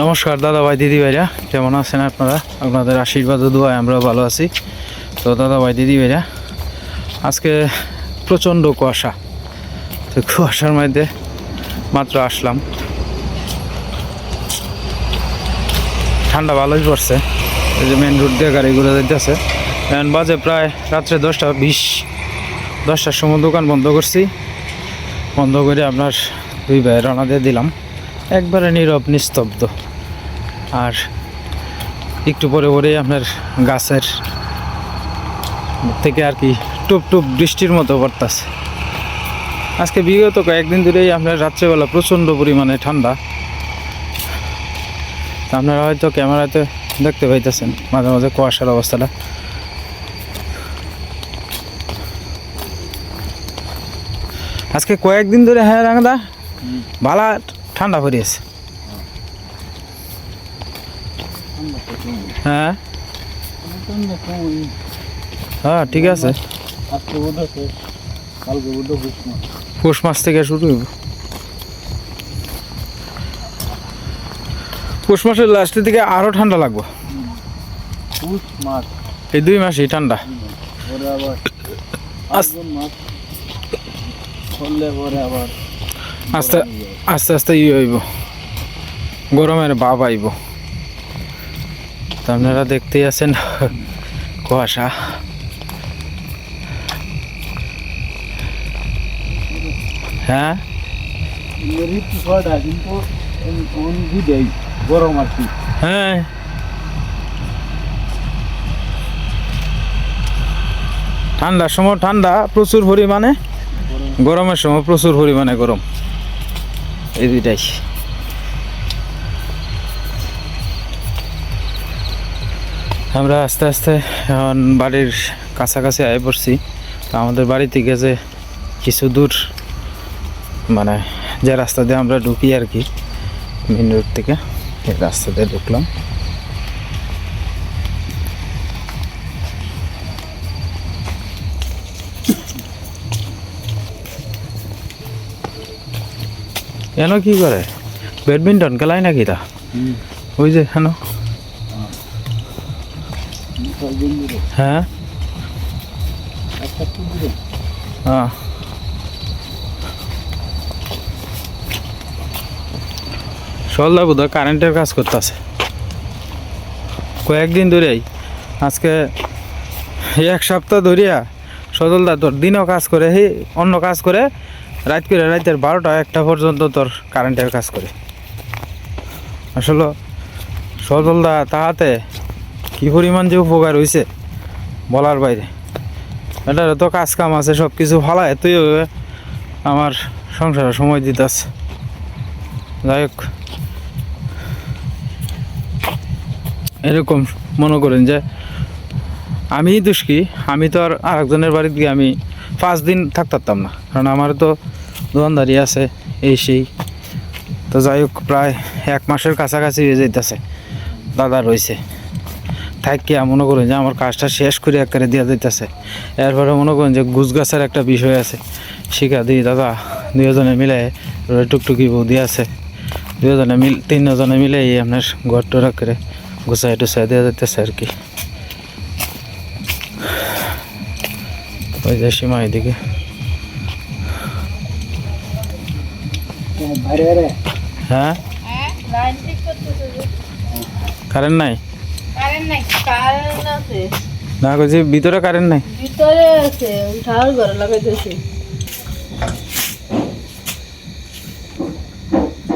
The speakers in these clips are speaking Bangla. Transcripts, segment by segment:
নমস্কার দাদা ভাই দিদি ভাইরা, কেমন আছেন আপনারা? আপনাদের আশীর্বাদ ও দোয়ায় আমরা ভালো আছি। তো দাদা ভাই দিদি ভাইরা, আজকে প্রচণ্ড কুয়াশা। তো কুয়াশার মধ্যে মাত্র আসলাম, ঠান্ডা ভালোই পড়ছে। এই যে মেন রোড দিয়ে গাড়িগুলো যাইতেছে। এখন বাজে প্রায় রাত্রে 10:20। 10টার সময় দোকান বন্ধ করছি, বন্ধ করে আপনার দুই ভাই রওনা দিয়ে দিলাম। একবারে নীরব নিস্তব্ধ, আর একটু পরে পরেই আপনার গাছের থেকে আর কি টুপ টুপ বৃষ্টির মতো পড়তেছে। আজকে বিগত কয়েকদিন ধরেই আপনার রাত্রেবেলা প্রচণ্ড পরিমাণে ঠান্ডা। আপনারা হয়তো ক্যামেরাতে দেখতে পাইতেছেন মাঝে মাঝে কুয়াশার অবস্থাটা। আজকে কয়েকদিন ধরে হ্যাঁ রাঙদা ভালো ঠান্ডা পড়িয়েছে। হ্যাঁ হ্যাঁ ঠিক আছে, পৌষ মাস থেকে শুরু হইব। পৌষ মাসের লাস্টের দিকে আরো ঠান্ডা লাগবে। এই 2 মাসই ঠান্ডা। আস্তে আস্তে আস্তে হইব, গরমের ভাব আইব। আপনারা দেখতেই আছেন কুয়াশা। হ্যাঁ হ্যাঁ, ঠান্ডার সময় ঠান্ডা প্রচুর পরিমাণে, গরমের সময় প্রচুর পরিমাণে গরম, এই দুইটাই। আমরা আস্তে আস্তে এখন বাড়ির কাছাকাছি আয় পড়ছি। তো আমাদের বাড়ি থেকে যে কিছু দূর, মানে যে রাস্তা দিয়ে আমরা ঢুকি আর কি, মেন রোড থেকে এই রাস্তা দিয়ে ঢুকলাম। কেন কি করে ব্যাডমিন্টন খেলায় নাকি? তা ওই যে কেন? হ্যাঁ হ্যাঁ, সল্লা বোধহয় কারেন্টের কাজ করতেছে কয়েকদিন ধরেই। আজকে এক সপ্তাহ ধরিয়া সজলদা তোর দিনও কাজ করে, হে অন্য কাজ করে, রাতের 12টা-1টা পর্যন্ত তোর কারেন্টের কাজ করে। আসলে সজলদা তাহাতে কি পরিমাণ যে উপকার হয়েছে বলার বাইরে। এটার তো কাজ কাম আছে, সব কিছু ফালায় তুই আমার সংসারে সময় দিতেছে। যাই হোক, এরকম মনে করেন যে আমি দুষ্কি, আমি তো আর আরেকজনের বাড়িতে গিয়ে আমি 5 দিন থাকতাম না, কারণ আমার তো দোকানদারি আছে এই সেই। তো যাই হোক, প্রায় 1 মাসের কাছাকাছি হয়ে যাইতেছে দাদা রয়েছে থাকিয়া। মনে করেন যে আমার কাজটা শেষ করে একেবারে দেওয়া যাইতেছে। এরপরে মনে করেন যে গুছ গাছের একটা বিষয় আছে, শিখা দিই দাদা 2জনে মিলে, টুকটুকি বৌদি আছে, 3জনে মিলে এই আপনার ঘর টোরা করে গুছাই টুছাই দেওয়া যাইতেছে আর কি। ওই যে সীমা এদিকে। হ্যাঁ কারেন্ট নাই? না কইছি ভিতরে কারেন্ট নাই, ভিতরে আছে, উঠার ঘরে লাগাইতেছে।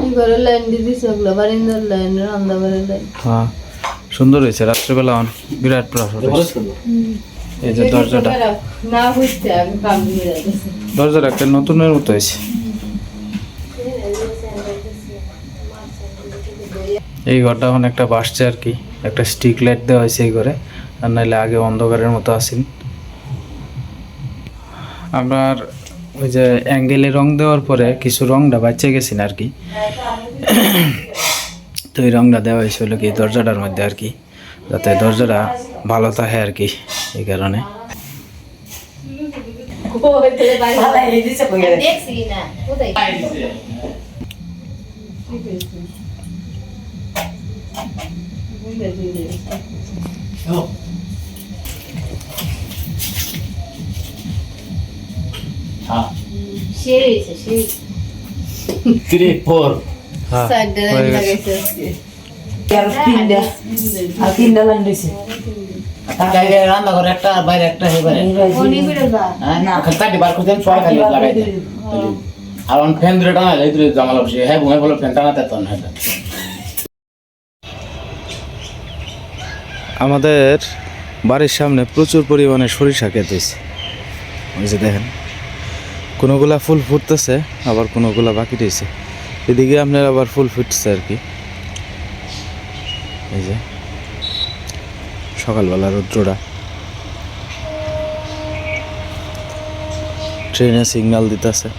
এই ঘরে লাইন দিদিছে, ওগুলো বারিন্দার লাইন, রান্নাঘরের লাইন। হ্যাঁ সুন্দর হয়েছে রাত্রেবেলা, বিরাট প্রফিট হয়েছে। এই যে দরজাটা না হইছে, আমি কাম দিয়ে যাইতেছি। দরজাটা একটা নতুনের মতো হয়েছে। এই ঘরটা এখন একটা বাসছে আর কি, একটা স্ট্রিক লাইট দেওয়া হয়েছে এই ঘরে, আর নাহলে আগে অন্ধকারের মতো আসেন। আপনার ওই যে অ্যাঙ্গেলে রং দেওয়ার পরে কিছু রংটা বাচ্চা গেছেন আর কি, তো এই রংটা দেওয়া হয়েছে হলো কি দরজাটার মধ্যে আর কি, যাতে দরজাটা ভালো থাকে আর কি, এই কারণে। Three, four. হ্যাঁ সাইডে হয়ে গেছে। লাগাইছে আজকে আর তিনটা আর তিনটা লাইন দিছে রান্না করে একটা আর বাইরে একটা হয়ে পারে কোনি করে যা খালি বার করতেন ছয় খালি লাগাই দেন আর অন ফ্যান ধরে টানা এই ধরে জামাল বসে হ্যাঁ ঘুমাই বলো ফ্যান টানাতে তো না আমাদের বাড়ির সামনে প্রচুর পরিমাণে সরিষা ক্ষেত হয়েছে ওই যে দেখেন কোনোগুলা ফুল ফুটতেছে আবার কোনোগুলা বাকি রয়েছে এদিকে আপনার আবার ফুল ফুটছে আর কি এই যে সকালবেলা রৌদ্রটা ট্রেনে সিগন্যাল দিতেছে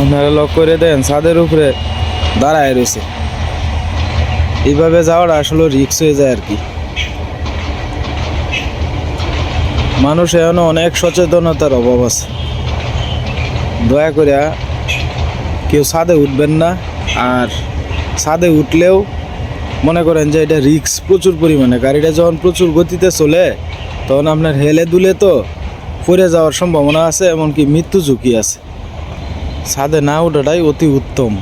আপনারা লক করে দেন ছাদের উপরে দাঁড়ায় রয়েছে এইভাবে যাওয়াটা আসলে রিস্ক হয়ে যায় আর কি মানুষ এখনো অনেক সচেতনতার অভাব আছে দয়া করে কেউ ছাদে উঠবেন না আর ছাদে উঠলেও মনে করেন যে এটা রিস্ক প্রচুর পরিমাণে গাড়িটা যখন প্রচুর গতিতে চলে তখন আপনার হেলে দুলে তো পড়ে যাওয়ার সম্ভাবনা আছে এমনকি মৃত্যু ঝুঁকি আছে ছাদে না ওঠাটাই অতি উত্তম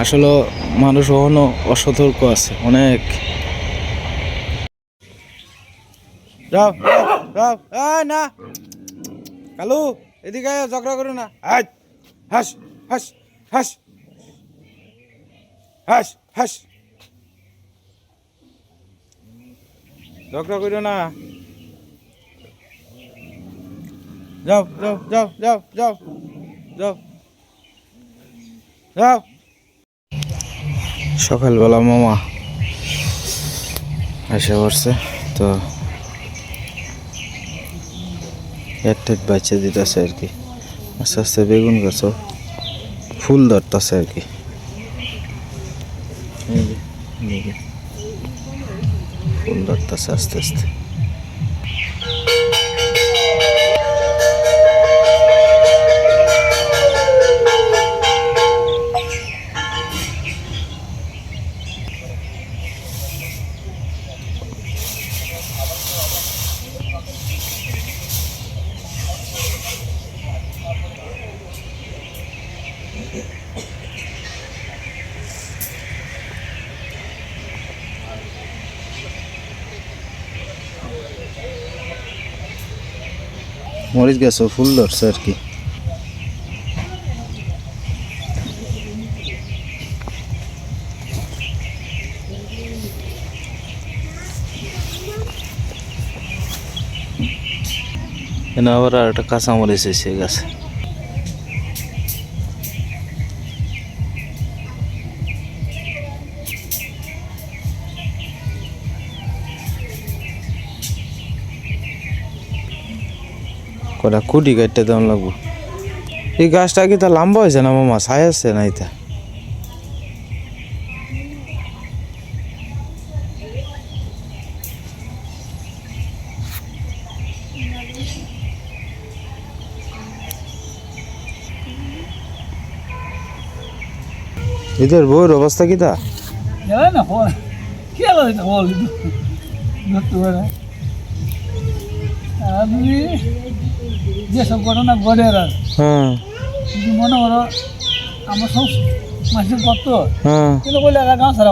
আসলে মানুষ কখনো অসতর্ক আছে অনেক যাও যাও না কালু এদিকে ঝগড়া করো না হাস হাস হাস হাস হাস হাস ঝগড়া করো না যাও যাও যাও যাও যাও যাও যাও সকালবেলা মামা এসে পড়ছে তো একটা বাচ্চা দিতেছে আর কি আস্তে আস্তে বেগুন গাছ ফুল ধরতেছে আর কি ফুল ধরতেছে আস্তে আস্তে মরিচ গাছও ফুল ধরছে আর কি এখানে আবার আর একটা কাঁচা মরিচ এসে গাছে কটা কুটি কাটতে দেওয়া লাগবো এই গাছটা কি তা লম্বা হয়েছে না মামা ছাই আছে না এটা এদের বউর অবস্থা কি তা জানে না ফোন কি হলো এটা বল ধরতে পারে আমি যেসব ঘটনা ঘটে আর হ্যাঁ যদি মনে করো আমার সব মাসির কত হ্যাঁ কিন্তু বললে এরা গাঁ সারা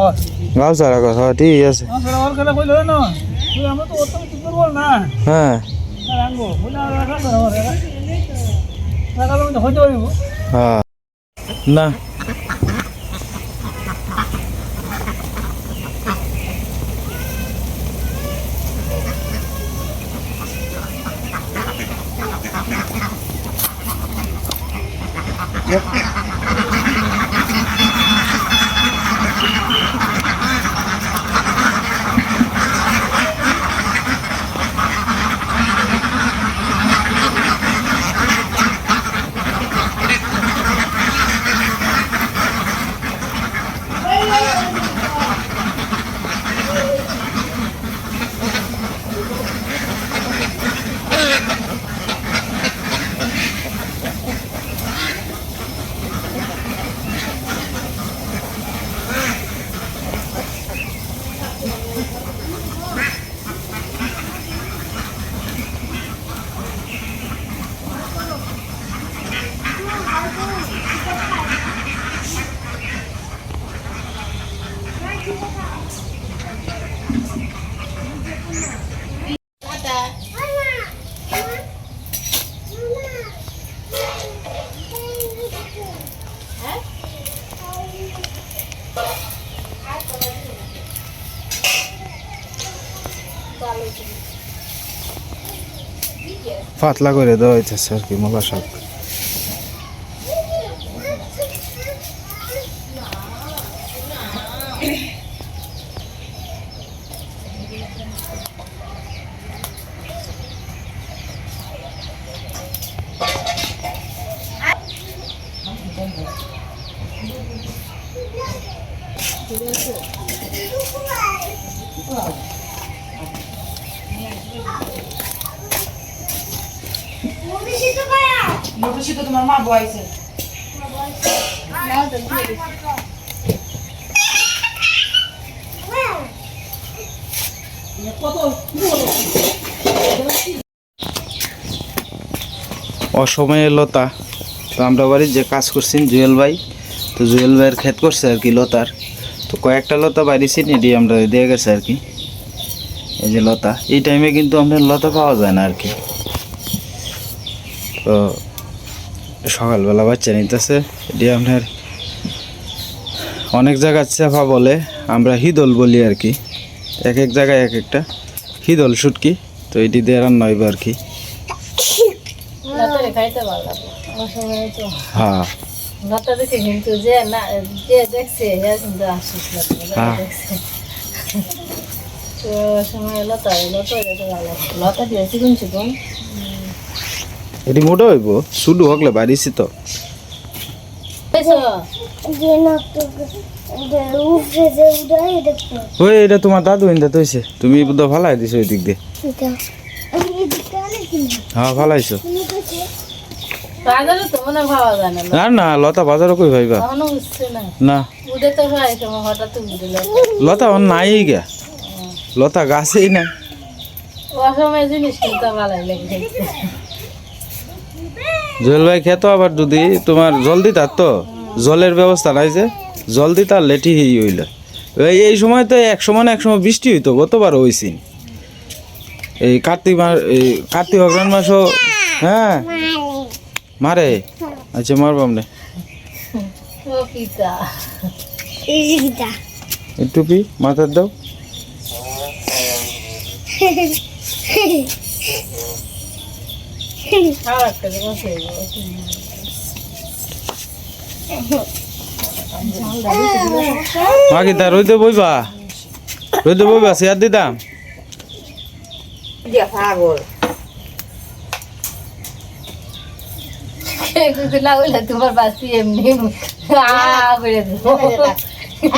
গাও সারা কথা ঠিক আছে গাঁ সারা হওয়ার কথা বললে না আমরা তো অত কিছু করবো না হ্যাঁ আনবো বলে আর গাঁ সারা হওয়ার হইতে পারিব হ্যাঁ না পাতলা করে দেওয়া হইতেছে আর কি মূলা শাক। তোমার মা বয়সে অসময়ে লতা, তো আমরা বাড়ির যে কাজ করছেন জুয়েল ভাই, তো জুয়েল ভাইয়ের ক্ষেত করছে আর কি লতার, তো কয়েকটা লতা বাড়িছি এটি আমরা দিয়ে গেছে আর কি। এই যে লতা, এই টাইমে কিন্তু আপনার লতা পাওয়া যায় না আর কি। তো সকালবেলা বাচ্চা নিতেছে, এটি আপনার অনেক জায়গায় চাপা বলে, আমরা হিদল বলি আর কি, এক এক জায়গায় এক একটা হিদল শুটকি, তো এটি দিয়ে রান্না হইব আর কি। লতারে খাইতে ভালো লাগে অসময়ে তো হ্যাঁ লতা দেখে কিন্তু যে না যে দেখছে হে কিন্তু আশ্বাস লাগে হ্যাঁ। দেখছে তো সময় লতা দেখতে ভালো লাগে লতা দিয়ে চিকুন চিকুন এটি মোটা হইব, শুধু হকলে বাড়িছি তো। ওই এটা তোমার দাদু ইন্দা তৈছে, তুমি বুদ্ধ ফালাই দিছো ওই দিক দিয়ে। হ্যাঁ ফালাইছো। বাজারে তো মনে পাওয়া যায় না না না লতা বাজারও কই ভাইবা এখনো বুঝছে না না, উঠে তো ভাই তোমার হঠাৎ উঠে লতা অন নাই গা, লতা গাছেই নাই। অসময়ে জিনিস কিনতে ভালোই লাগে জল ভাই খেত, আবার যদি তোমার জল দিতার তো জলের ব্যবস্থা নাই, যে জল দিতার লেটি হইল। এই সময় তো এক সময় বৃষ্টি হইতো, গতবার হয়েছি এই কার্তিক মাস, এই কার্তিক অগ্রহণ মাসও। হ্যাঁ মারে, আচ্ছা মারবাম নে ও পিতা এই টুপি মাথার দাও। খাওয়ার থেকে বসে মা কি তা রইতে বইবা, চেয়ার দিতাম। দিয়া পাগল কিছু না হইলে তোমার বাস্তি এমনি করে দেবো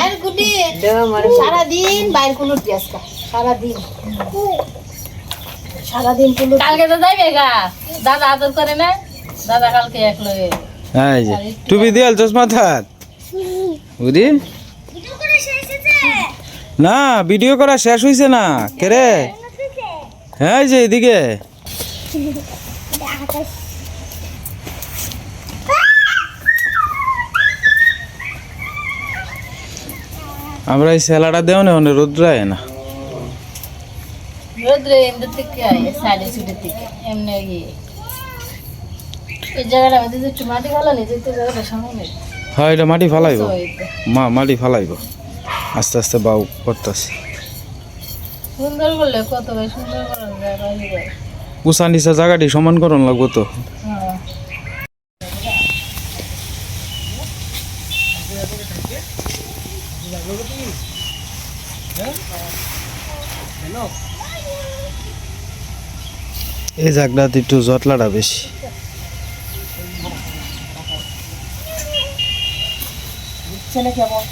আর গুটি সারাদিন বাইর কুলুর দিয়াস সারাদিন কালকে তো যাইবে গা, দাদা আদর করে না, দাদা কালকে এক লগে হ্যাঁ এই যে টুপি দিয়াল চশমা থাক বুঝি না, ভিডিও করা শেষ হয়েছে না কেরে। হ্যাঁ এই যে এদিকে আমরা এই সেলাটা দেও না, রোদ্র আয় না। রোদ্রে ইন্দ্র থেকে সাইডে ছুটের থেকে এমনি গিয়ে এই জায়গাটা আমাদের একটু মাটি ভালো নেই, যেতে জায়গাটা সামনে নেই। হ্যাঁ এটা মাটি ফালাইব, মাটি ফালাইব, আস্তে আস্তে বাউ করতেছে। সুন্দর করলে কত ভাই সুন্দর করা যায় বাইরে। উষা নিচা জায়গাটি সমান করন লাগবো তো। হ্যাঁ এই জায়গাটা একটু জটলাটা বেশি। ছেলে কেমন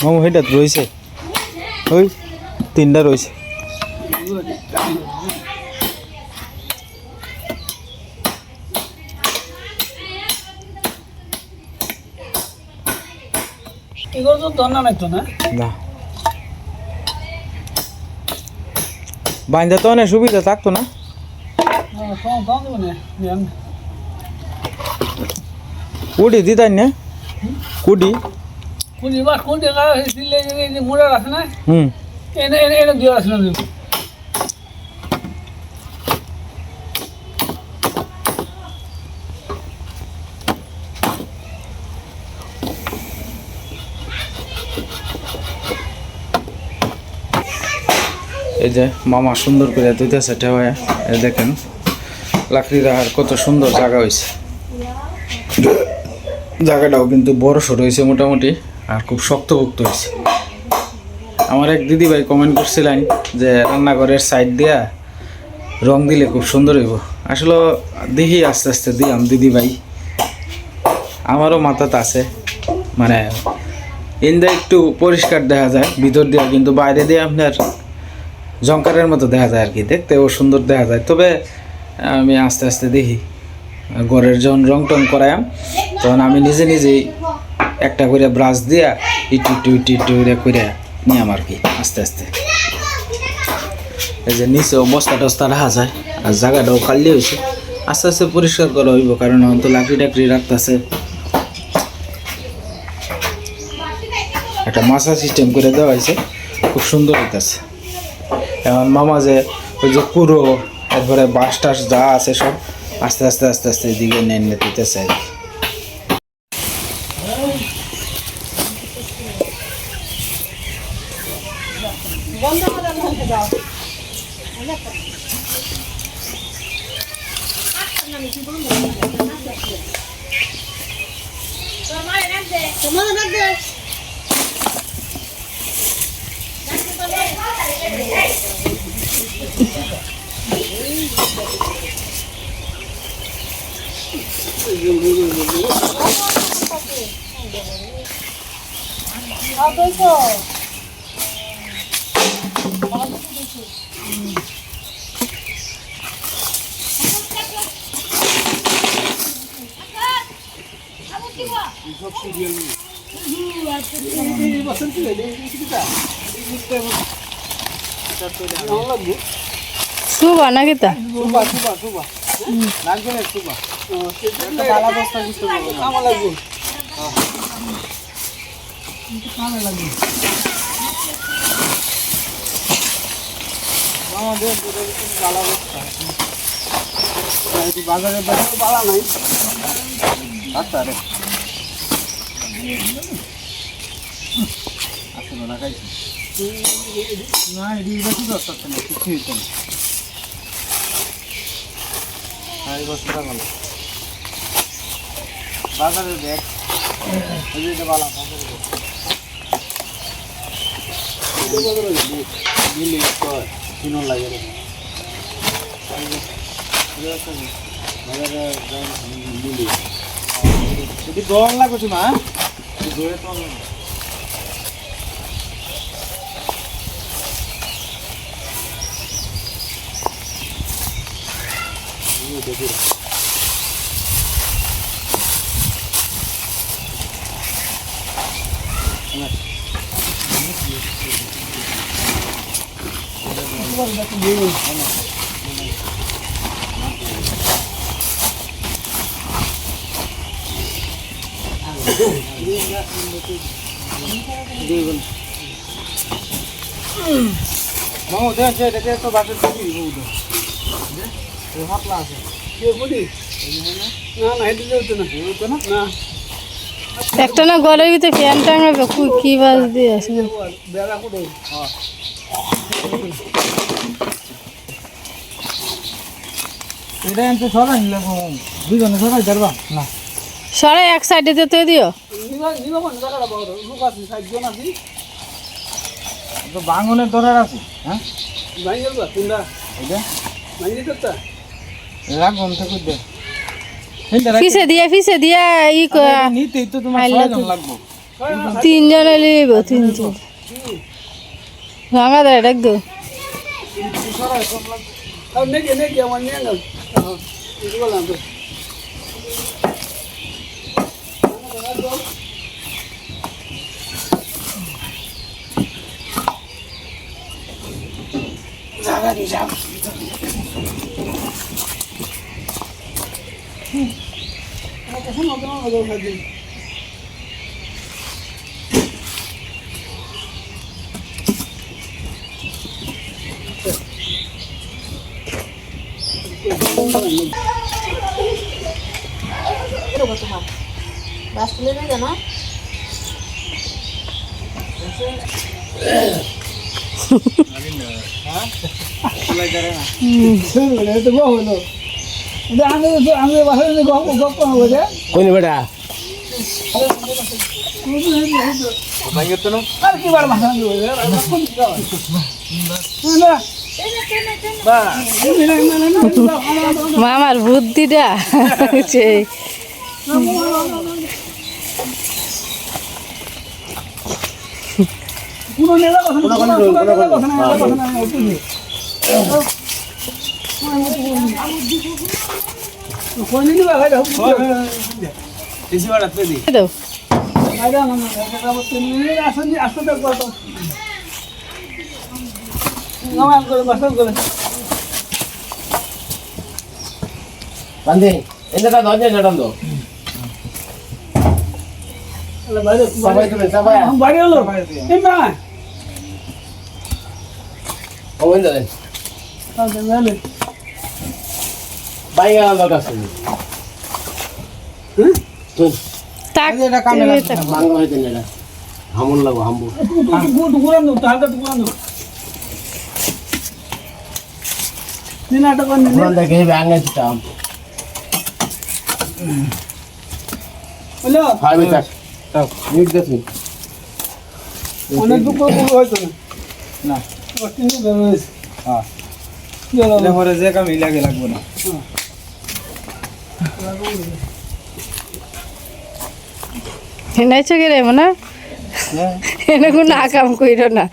মামু হেটা রয়েছে ওই 3টা রয়েছে এগুলো তো দন্না নাই তো না না বাইন্দা তো অনেক সুবিধা থাকতো না কম কম দেবো না কুড়ি দিতাই না কুড়ি কোন এবার কোন জায়গা দিলে যে মোড়া আছে না হুম এনে এনে এনে দিয়ে আসলাম এই যে মামা সুন্দর করে দিতেছে ঠেওয়া এই দেখেন লাকড়ির আর কত সুন্দর জায়গা হয়েছে জায়গাটাও কিন্তু বড় সড়ো হয়েছে মোটামুটি আর খুব শক্তপোক্ত হয়েছে আমার এক দিদি ভাই কমেন্ট করছিলেন যে রান্নাঘরের সাইড দিয়া রং দিলে খুব সুন্দর হইব আসলে দেখি আস্তে আস্তে দিলাম দিদি ভাই আমারও মাথাতে আছে মানে ইন্দা একটু পরিষ্কার দেখা যায় ভিতর দিয়া কিন্তু বাইরে দিয়ে আপনার জঙ্কারের মতো দেখা যায় আর কি দেখতেও সুন্দর দেখা যায় তবে আমি আস্তে আস্তে দেখি ঘরের যখন রং টং করায়াম তখন আমি নিজে নিজেই একটা করে ব্রাশ দিয়া ইটু ইটু ইটু ইটু করে নিয়াম আর কি আস্তে আস্তে এই যে নিচেও বস্তা টস্তা রাখা যায় আর জায়গাটাও খালি হয়েছে আস্তে আস্তে পরিষ্কার করা হইব কারণ এখন তো লাকড়ি টাকড়ি রাখতেছে একটা মাছা সিস্টেম করে দেওয়া হয়েছে খুব সুন্দর হইতেছে এখন মামা যে ওই যে পুরো একবারে বাস টাস যা আছে সব আস্তে আস্তে আস্তে আস্তে এদিকে নিয়ে দিতেছে আর কি সুবা নাকি তা বাজারে বাজারে বালা নাই আচ্ছা রে আসলে লাগাইছি না এদিকে বেশি দরকার না কিছু হইতো না এই বস্তা ভালো বাজারে ব্যাগ এদিকে বালা বাজারে দিল্লি কয় কিনো লাগে রে বাজারে দিল্লি যদি গরম লাগুছি মা দূরে তো মামু দেখে দেখে তো বাসে দিবি বউদ এ হাতলা আছে কে বলি না না হেঁটে যেতে না হতো না না একটা না ঘরের ভিতরে ফ্যান টাঙাবে কি বাজ দিয়ে আসে বেলা কোটে হ্যাঁ এটা এনতে সরাই নিলে দুজনে সরাই ধরবা না সরাই এক সাইডে যেতে দিও নিবা নিবা কোন জায়গাটা বড় লোক আছে সাইজন আছে তো বাঙনের দরার আছে হ্যাঁ বাঙের বা তিনটা এটা বাঙে করতে রাখুন থেকে দে ফিসে দিয়া ই নিতেই তো তোমার 6 জন লাগবে তিনজন এলে তিনজন ভাঙা দেয় ডাক দো আর নেই আমার নিয়ে গেল ಇದು বললাম তো বাস তুলে নেই জানা তো গো হলো আমি বাসা গপ গপ করবো যে কইনি বেটা আর কি বার ভাষা মামার বুদ্ধিটা সেই পুরো নেলা কথা না কোন দিন ভাই দাও এসি বাড়া তে দি দাও আইরা মামা এটা বলতে নিয়ে আসেন আসতে তো কত নাম করে বাসা করে বান্দে এন্ডা দরজা জড়ানো আরে বাইরে সবাই তুমি সবাই हम बाड़ी हलो इम्मा ও এন্ডা দেন তাহলে মেলে বাইরে আলো কাছে তুই তাক মাঙ্গ হইতে না হামুল লাগো হামবু तू गुरान दो तालका तू गुरान दो নিনাটা কোন নিনে কোন দেখে ব্যাঙ্গে দিতাম হলো ফাইবে কাট তাও মিট দেখি অনেক দুঃখ হইতো না কিন্তু বেশ হ্যাঁ চলো এরপরে যে কাম ইলাগে লাগবে না হেনাইছো কে রে মনা এনে কোনো কাম কইরো না